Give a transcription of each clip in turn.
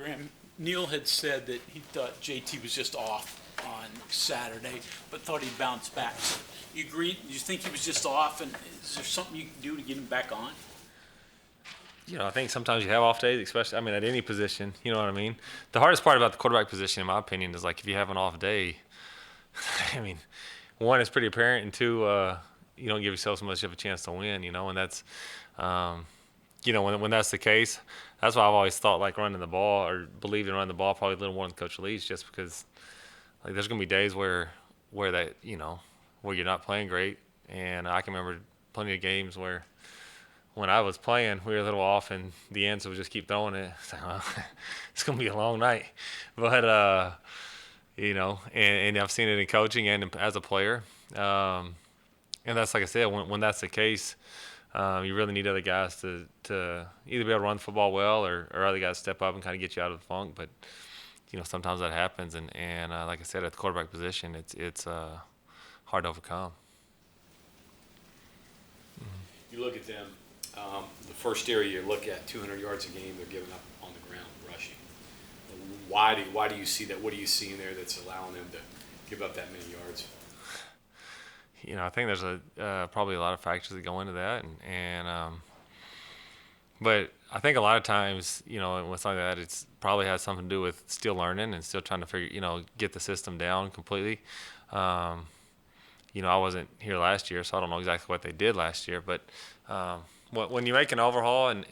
Graham, Neil had said that he thought JT was just off on Saturday, but thought he'd bounce back. So you agree? You think he was just off, and is there something you can do to get him back on? I think sometimes you have off days, especially, at any position, you know what I mean? The hardest part about the quarterback position, in my opinion, is like if you have an off day, I mean, one, it's pretty apparent, and two, you don't give yourself so much of a chance to win, and that's, when that's the case, that's why I've always thought like running the ball or believed in running the ball probably a little more than Coach Leach, just because like there's going to be days where that, where you're not playing great. And I can remember plenty of games where when I was playing, we were a little off, and the answer was just keep throwing it. So, it's going to be a long night. But, and I've seen it in coaching and as a player. And that's, like I said, when that's the case, you really need other guys to either be able to run the football well or other guys step up and kind of get you out of the funk. But, sometimes that happens. And like I said, at the quarterback position, it's hard to overcome. You look at them, the first area you look at, 200 yards a game, they're giving up on the ground rushing. Why do you see that? What do you see in there that's allowing them to give up that many yards? I think there's probably a lot of factors that go into that, but I think a lot of times, with something like that, it's probably has something to do with still learning and still trying to figure, get the system down completely. I wasn't here last year, so I don't know exactly what they did last year. But when you make an overhaul and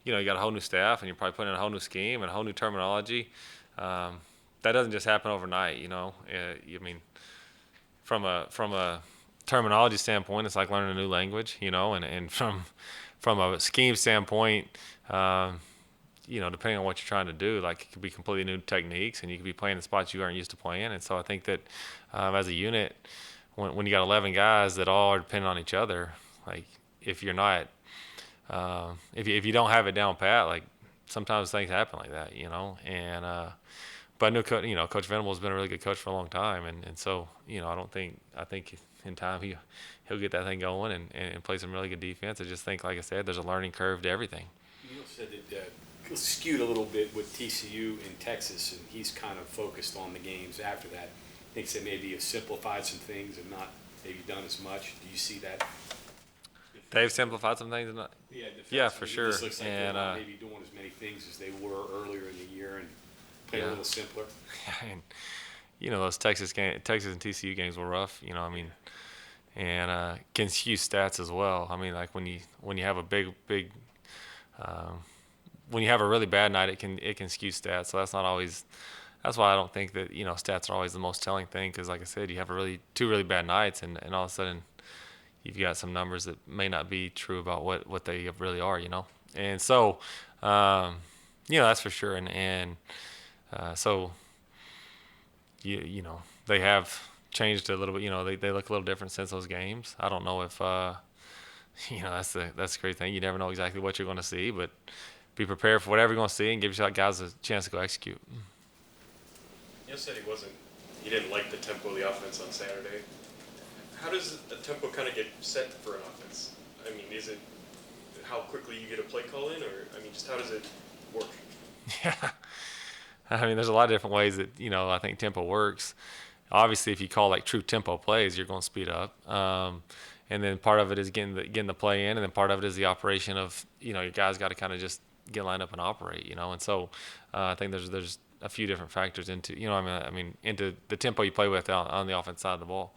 you got a whole new staff and you're probably putting in a whole new scheme and a whole new terminology, that doesn't just happen overnight. From a terminology standpoint, it's like learning a new language. And from a scheme standpoint, depending on what you're trying to do, like it could be completely new techniques, and you could be playing in spots you aren't used to playing. And so I think that as a unit, when you got 11 guys that all are dependent on each other, like if you're not, if you don't have it down pat, like sometimes things happen like that, And but I know Coach Venables has been a really good coach for a long time, and so I think in time he'll get that thing going and play some really good defense. I just think, like I said, there's a learning curve to everything. Neil said that skewed a little bit with TCU in Texas, and he's kind of focused on the games after that. Thinks that maybe have simplified some things and not maybe done as much. Do you see that? They've simplified some things, and not. Yeah, for sure. It looks like they're not maybe doing as many things as they were earlier in the year and playing a little simpler. And those Texas and TCU games were rough. And can skew stats as well. Like when you have a big when you have a really bad night, it can skew stats. So that's not always. That's why I don't think that stats are always the most telling thing, because like I said, you have two really bad nights, and all of a sudden you've got some numbers that may not be true about what they really are. And so that's for sure. And so they have changed a little bit. They look a little different since those games. I don't know if that's the great thing. You never know exactly what you're going to see, but be prepared for whatever you're going to see and give your guys a chance to go execute. You said he didn't like the tempo of the offense on Saturday. How does a tempo kind of get set for an offense? Is it how quickly you get a play call in, or just how does it work? Yeah. There's a lot of different ways that, I think tempo works. Obviously, if you call like true tempo plays, you're going to speed up. And then part of it is getting the play in, and then part of it is the operation of, your guys got to kind of just get lined up and operate, And so I think there's a few different factors into, into the tempo you play with on the offense side of the ball.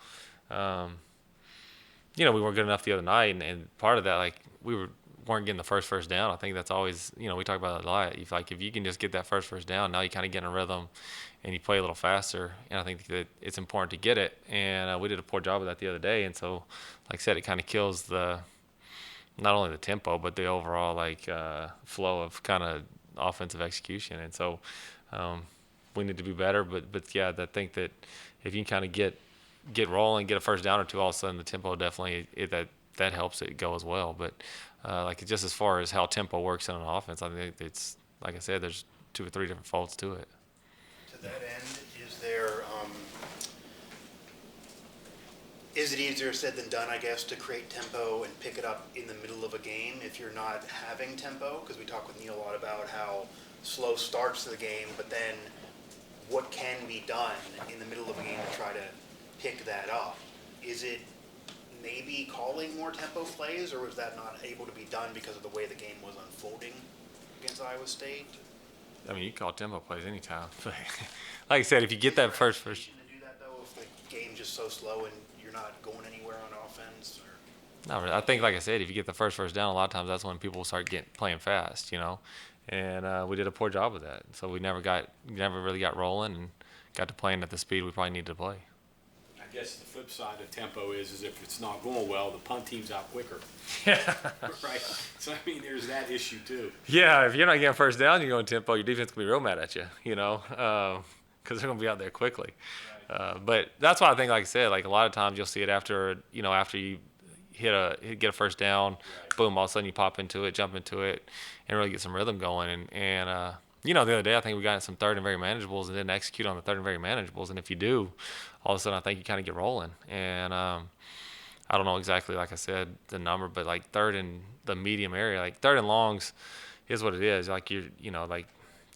We weren't good enough the other night, and part of that, like we weren't getting the first down. I think that's always, we talk about it a lot. If you can just get that first down, now you kind of get in a rhythm and you play a little faster. And I think that it's important to get it. And we did a poor job of that the other day. And so, like I said, it kind of kills not only the tempo, but the overall flow of kind of offensive execution. And so we need to be better. But yeah, I think that if you can kind of get rolling, get a first down or two, all of a sudden the tempo definitely that helps it go as well. But just as far as how tempo works in an offense, I think it's, like I said, there's 2 or 3 different folds to it. To that end, is it easier said than done, I guess, to create tempo and pick it up in the middle of a game if you're not having tempo? Because we talk with Neil a lot about how slow starts to the game, but then what can be done in the middle of a game to try to pick that up? Is it maybe calling more tempo plays, or was that not able to be done because of the way the game was unfolding against Iowa State? I mean, you call tempo plays anytime. Like I said, if you get that first. To do that though, if the game's just so slow and you're not going anywhere on offense, or No, I think, like I said, if you get the first down, a lot of times that's when people start playing fast, you know. And we did a poor job of that. So we never really got rolling and got to playing at the speed we probably needed to play. I guess the flip side of tempo is if it's not going well, the punt team's out quicker. Yeah. Right. So, I mean, there's that issue too. Yeah, if you're not getting first down, you're going tempo, your defense can be real mad at you, you know, because they're going to be out there quickly. But that's why I think, like I said, like a lot of times you'll see it after you get a first down, boom, all of a sudden you pop into it, jump into it, and really get some rhythm going. And the other day I think we got some third and very manageables and didn't execute on the third and very manageables. And if you do, all of a sudden I think you kind of get rolling. And I don't know exactly, like I said, the number, but like third in the medium area, like third and longs is what it is. Like like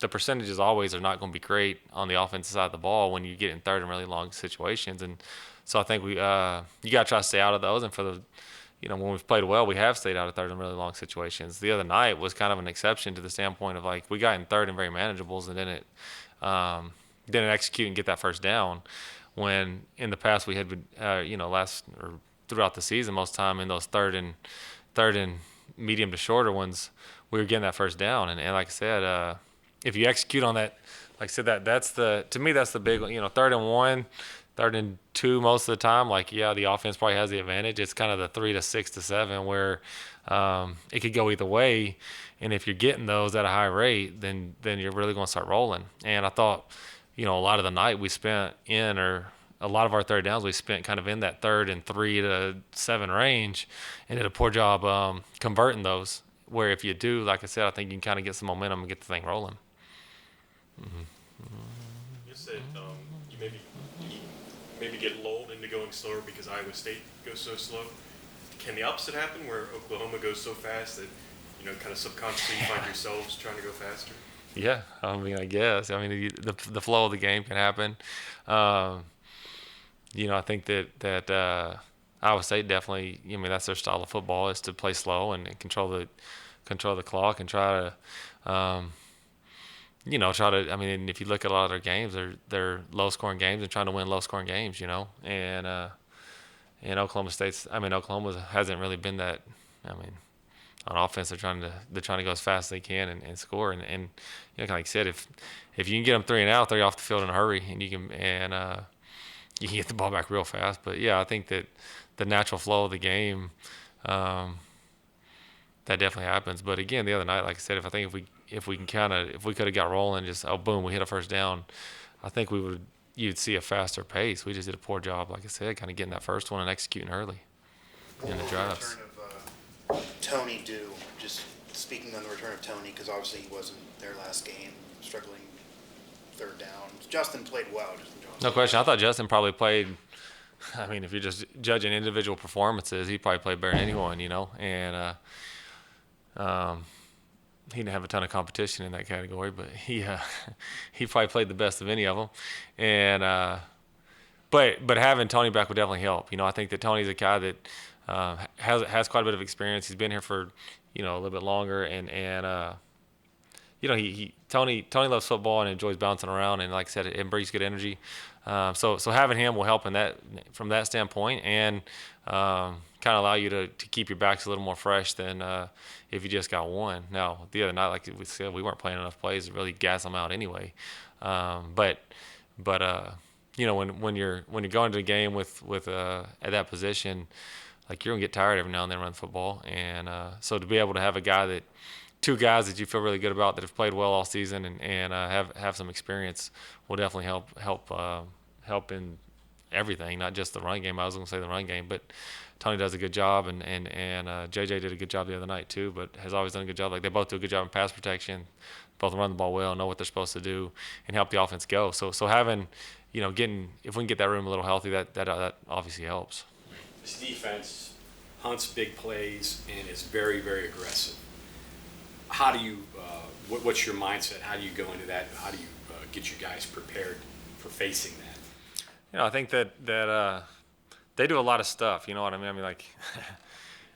the percentages always are not going to be great on the offensive side of the ball when you get in third and really long situations. And so I think you got to try to stay out of those. And for the when we've played well, we have stayed out of third and really long situations. The other night was kind of an exception to the standpoint of like we got in third and very manageables and didn't execute and get that first down. When in the past we had throughout the season, most time in those third and medium to shorter ones, we were getting that first down. And like I said, if you execute on that, like I said, to me that's the big one. Third and 1. Third and 2 most of the time, the offense probably has the advantage. It's kind of the 3 to 6 to 7 where it could go either way. And if you're getting those at a high rate, then you're really going to start rolling. And I thought, a lot of the night we spent a lot of our third downs we spent kind of in that third and 3 to 7 range, and did a poor job converting those. Where if you do, like I said, I think you can kind of get some momentum and get the thing rolling. You said you maybe get lulled into going slower because Iowa State goes so slow. Can the opposite happen where Oklahoma goes so fast that, kind of subconsciously you find yourselves trying to go faster? Yeah, I mean, I guess. I mean, the flow of the game can happen. I think that Iowa State definitely, that's their style of football is to play slow and control the clock and try to I mean, if you look at a lot of their games, they're low-scoring games and trying to win low-scoring games, And Oklahoma hasn't really been that. I mean, on offense, they're trying to go as fast as they can and score. And like I said, if you can get them 3 and out, they're off the field in a hurry, and you can get the ball back real fast. But yeah, I think that the natural flow of the game, that definitely happens. But again, the other night, like I said, if we could have got rolling, just boom, we hit a first down, I think you'd see a faster pace. We just did a poor job, like I said, kind of getting that first one and executing early in the drives. What will the return of Tony do? Just speaking on the return of Tony, because obviously he wasn't their last game, struggling third down. Justin played well. No question. I thought Justin probably played. I mean, if you're just judging individual performances, he probably played better than anyone, And he didn't have a ton of competition in that category, but he probably played the best of any of them. And but having Tony back would definitely help. I think that Tony's a guy that has quite a bit of experience. He's been here for a little bit longer, and Tony loves football and enjoys bouncing around, and like I said, it brings good energy. So having him will help from that standpoint, and kind of allow you to keep your backs a little more fresh than if you just got one. Now, the other night, like we said, we weren't playing enough plays to really gas them out anyway. But when you're going to the game with at that position, like you're gonna get tired every now and then running football, and so to be able to have two guys that you feel really good about that have played well all season and have some experience will definitely help in everything, not just the run game. I was going to say the run game, but Tony does a good job, and JJ did a good job the other night too, but has always done a good job. Like they both do a good job in pass protection, both run the ball well, know what they're supposed to do, and help the offense go. So having, if we can get that room a little healthy, that obviously helps. This defense hunts big plays and is very, very aggressive. how do you, what's your mindset? How do you go into that? How do you get you guys prepared for facing that? I think that they do a lot of stuff. You know what I mean? I mean, like,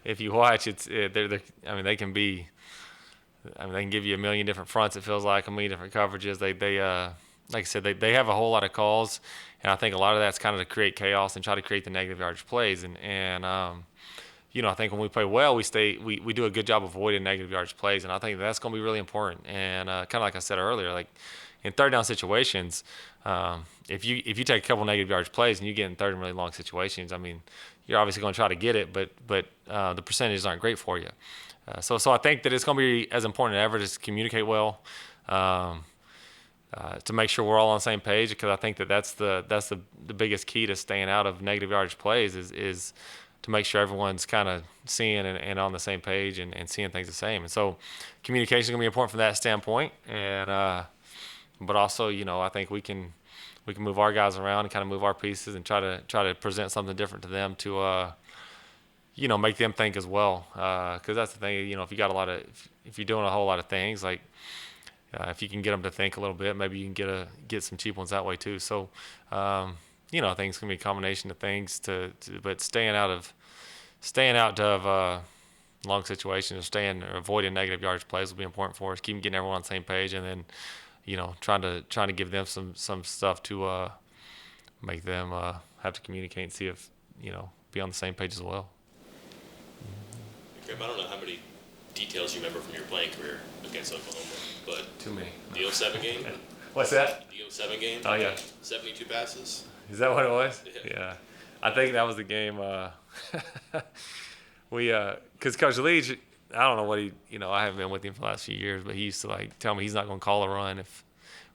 if you watch, I mean, they can be. I mean, they can give you a million different fronts. It feels like a million different coverages. They like I said, they have a whole lot of calls, and I think a lot of that's kind of to create chaos and try to create the negative yardage plays. And I think when we play well, we do a good job avoiding negative yardage plays, and I think that's going to be really important. And kind of like I said earlier, like in third down situations, if you take a couple negative yardage plays and you get in third and really long situations, I mean, you're obviously going to try to get it, but the percentages aren't great for you. So I think that it's going to be as important as ever to communicate well, to make sure we're all on the same page, because I think that's the biggest key to staying out of negative yardage plays is to make sure everyone's kind of seeing and on the same page and seeing things the same. And so communication is going to be important from that standpoint. And but also, I think we can move our guys around and kind of move our pieces and try to present something different to them to make them think as well. Because that's the thing, if you got if you're doing a whole lot of things, like if you can get them to think a little bit, maybe you can get some cheap ones that way too. So I think it's gonna be a combination of things but staying out of long situations, or avoiding negative yardage plays will be important for us. Keep getting everyone on the same page, and then trying to give them some stuff to make them have to communicate and see if be on the same page as well. Graham, I don't know how many details you remember from your playing career against Oklahoma, but Too many. the 07 game, What's that? the 07 game, Oh yeah. 72 passes. Is that what it was? Yeah. I think that was the game. Because Coach Leach, I don't know what I haven't been with him for the last few years, but he used to tell me he's not going to call a run if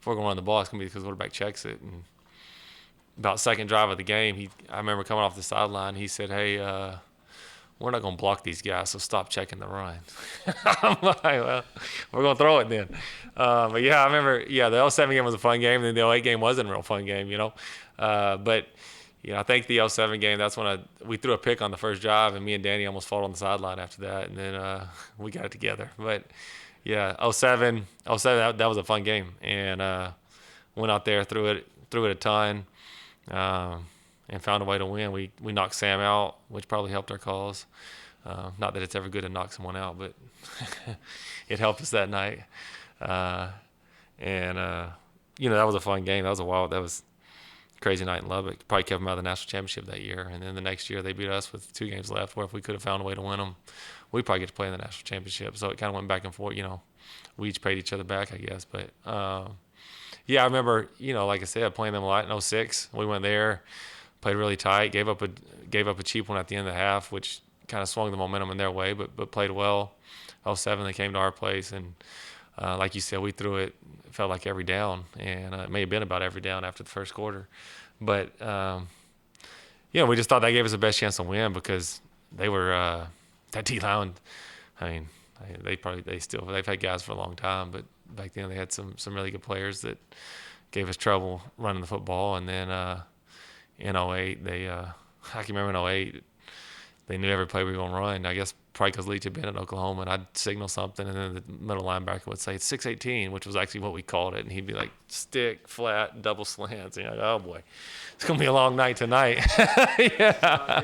we're going to run the ball. It's going to be because the quarterback checks it. And about second drive of the game, I remember coming off the sideline. He said, "Hey, we're not going to block these guys, so stop checking the run." I'm like, well, we're going to throw it then. But yeah, I remember. Yeah, the 07 game was a fun game, and then the 08 game wasn't a real fun game, But I think the 07 game, that's when we threw a pick on the first drive, and me and Danny almost fought on the sideline after that, and then we got it together. But yeah, 07, that was a fun game, and went out there, threw it a ton, and found a way to win. We knocked Sam out, which probably helped our cause. Not that it's ever good to knock someone out, but it helped us that night. And that was a fun game. That was a crazy night in Lubbock. Probably kept them out of the national championship that year. And then the next year they beat us with 2 games left, where if we could have found a way to win them, we'd probably get to play in the national championship. So it kind of went back and forth. We each paid each other back, I guess. But yeah, I remember, like I said, playing them a lot in 06. We went there, played really tight, gave up a cheap one at the end of the half, which kind of swung the momentum in their way, but played well. 07, they came to our place, and like you said, we threw it felt like every down, and it may have been about every down after the first quarter. But we just thought that gave us the best chance to win, because they were that D-line. I mean, they've had guys for a long time, but back then they had some really good players that gave us trouble running the football. And then in 08, I can remember in 08, they knew every play we were going to run. I guess probably because Leach had been in Oklahoma, and I'd signal something, and then the middle linebacker would say, "It's 618, which was actually what we called it. And he'd be like, "Stick, flat, double slants." And you're like, oh boy, it's going to be a long night tonight. Yeah.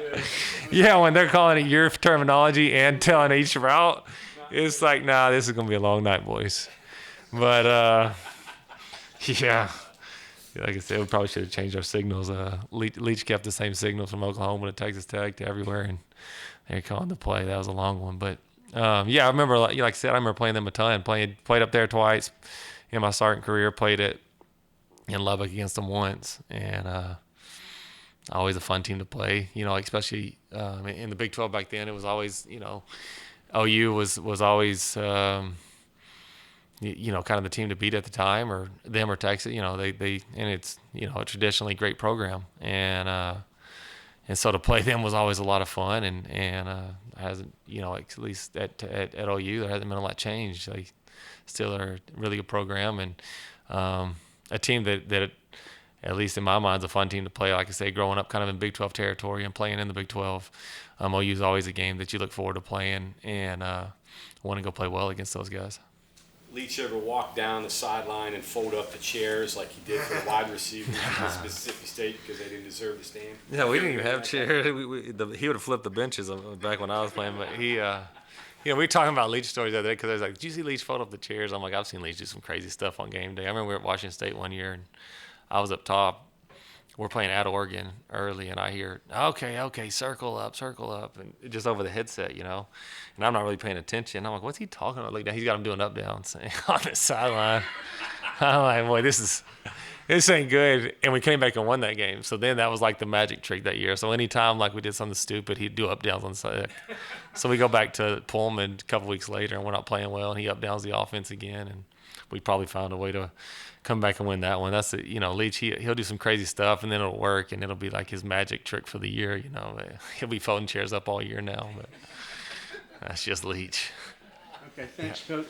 Yeah, when they're calling it your terminology and telling each route, it's like, nah, this is going to be a long night, boys. But, yeah. Like I said, we probably should have changed our signals. Leach kept the same signals from Oklahoma to Texas Tech to everywhere, and they're calling the play. That was a long one. But, yeah, I remember, like I said, I remember playing them a ton. Played up there twice in my starting career. Played it in Lubbock against them once. And always a fun team to play, especially in the Big 12 back then. It was always, OU was always kind of the team to beat at the time, or them or Texas. They and it's a traditionally great program, and so to play them was always a lot of fun, and hasn't at least at OU there hasn't been a lot changed. They still are a really good program, and a team that at least in my mind, is a fun team to play. Like I say, growing up kind of in Big 12 territory and playing in the Big 12, OU is always a game that you look forward to playing and want to go play well against those guys. Leach ever walk down the sideline and fold up the chairs like he did for the wide receivers against Mississippi State because they didn't deserve to stand? Yeah, we didn't even have chairs. He would have flipped the benches back when I was playing, but he. We were talking about Leach stories the other day because I was like, did you see Leach fold up the chairs? I'm like, I've seen Leach do some crazy stuff on game day. I remember we were at Washington State one year, and I was up top. We're playing at Oregon early, and I hear, okay, circle up, and just over the headset, and I'm not really paying attention. I'm like, what's he talking about? Like, he's got him doing up downs on the sideline. I'm like, boy, this ain't good. And we came back and won that game. So then that was like the magic trick that year. So anytime like we did something stupid, he'd do up downs on the side. So we go back to Pullman a couple weeks later, and we're not playing well, and he up downs the offense again, and we probably found a way to come back and win that one. That's Leach. He'll do some crazy stuff, and then it'll work, and it'll be like his magic trick for the year. He'll be folding chairs up all year now, but that's just Leach. Okay, thanks, Coach.